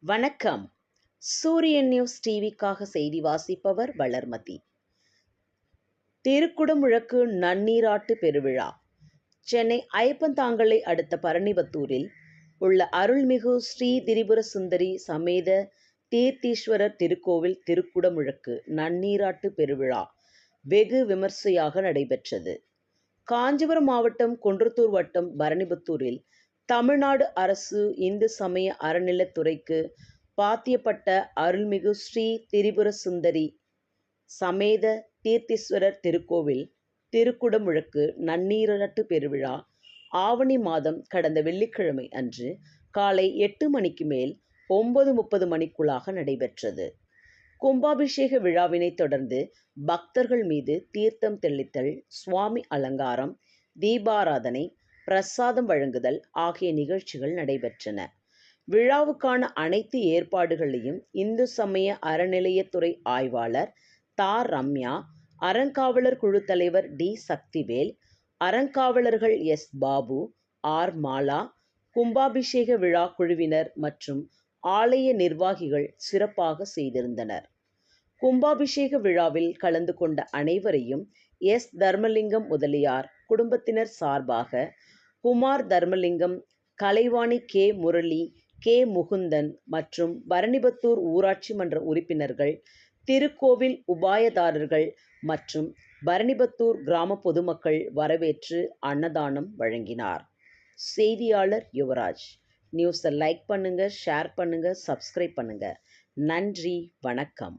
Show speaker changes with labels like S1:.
S1: வணக்கம். சூரியன் நியூஸ் டிவிக்காக செய்தி வாசிப்பவர் வளர்மதி. திருக்குடமுழக்கு நன்னீராட்டு பெருவிழா. சென்னை ஐயப்பந்தாங்கலை அடுத்த பரணிவத்தூரில் உள்ள அருள்மிகு ஸ்ரீ திரிபுர சுந்தரி சமேத தீர்த்தீஸ்வரர் திருக்கோவில் திருக்குடமுழக்கு நன்னீராட்டு பெருவிழா வெகு விமர்சையாக நடைபெற்றது. காஞ்சிபுரம் மாவட்டம் குன்றத்தூர் வட்டம் பரணிபுத்தூரில் தமிழ்நாடு அரசு இந்து சமய அறநிலைத்துறைக்கு பாத்தியப்பட்ட அருள்மிகு ஸ்ரீ திரிபுர சுந்தரி சமேத தீர்த்தீஸ்வரர் திருக்கோவில் திருக்குடமுழக்கு நன்னீராட்டு பெருவிழா ஆவணி மாதம் கடந்த வெள்ளிக்கிழமை அன்று காலை 8 மணிக்கு மேல் 9:30 மணிக்குள்ளாக நடைபெற்றது. கும்பாபிஷேக விழாவினை தொடர்ந்து பக்தர்கள் மீது தீர்த்தம் தெளித்தல், சுவாமி அலங்காரம், தீபாராதனை, பிரசாதம் வழங்குதல் ஆகிய நிகழ்ச்சிகள் நடைபெற்றன. விழாவுக்கான அனைத்து ஏற்பாடுகளையும் இந்து சமய அறநிலையத்துறை ஆய்வாளர் தா. ரம்யா, அறங்காவலர் குழு தலைவர் டி. சக்திவேல், அறங்காவலர்கள் எஸ். பாபு, ஆர். மாலா, கும்பாபிஷேக விழா குழுவினர் மற்றும் ஆலய நிர்வாகிகள் சிறப்பாக செய்திருந்தனர். கும்பாபிஷேக விழாவில் கலந்து கொண்ட அனைவரையும் எஸ். தர்மலிங்கம் முதலியார் குடும்பத்தினர் சார்பாக குமார் தர்மலிங்கம், கலைவாணி கே. முரளி, கே. முகுந்தன் மற்றும் பரணிபத்தூர் ஊராட்சி மன்ற உறுப்பினர்கள், திருக்கோவில் உபாயதாரர்கள் மற்றும் பரணிபத்தூர் கிராம பொதுமக்கள் வரவேற்று அன்னதானம் வழங்கினார். செய்தியாளர் யுவராஜ். நியூஸை லைக் பண்ணுங்க, ஷேர் பண்ணுங்க, சப்ஸ்கிரைப் பண்ணுங்க. நன்றி, வணக்கம்.